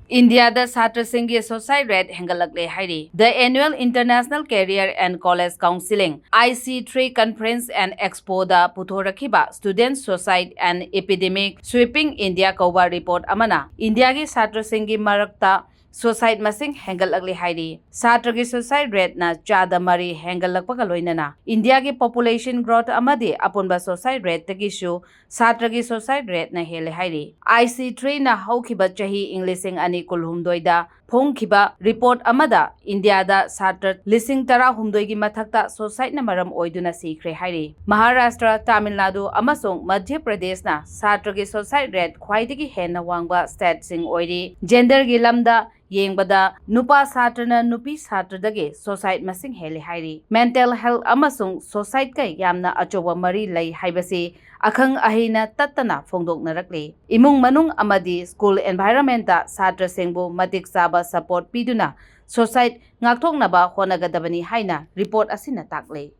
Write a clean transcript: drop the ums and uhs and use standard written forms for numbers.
India the Satrasing Society Red Hengatlakl-E Hairi. The annual International Career and College Counseling IC3 Conference and Expo the Puthorakiba Student Society and Epidemic Sweeping India Cover Report Amana. India ki Satrasing Marakta Society masing Hengatlakl-E Hairi. Satragi Society Red na Chada Mari Hengatlakpakaloinana. India ki population growth amadi apunba Society Red tagishu Satragi Society Red na hele Hairi. IC3 na haukiba chahi Englishing ani kulhumdoida phongkiba report amada India da Satra lising tara humdoigi mathakta society na maram oiduna sikre Hairi. Maharashtra, Tamil Nadu amasung Madhya Pradesh na Satragi Society Red khwaidagi henna wangba state sing oiri. Gender gi lamda yengbada nupa satrana nupi satradage society masing hele Hairi. Mental health amasung society kai yamna achoba mari lai haibasi akhang ahina tattana phongdoknarakle. Imung manung amadi school environment da Satrasingbu matik saba support piduna society ngakthoknaba honagadabani haina report asina takle.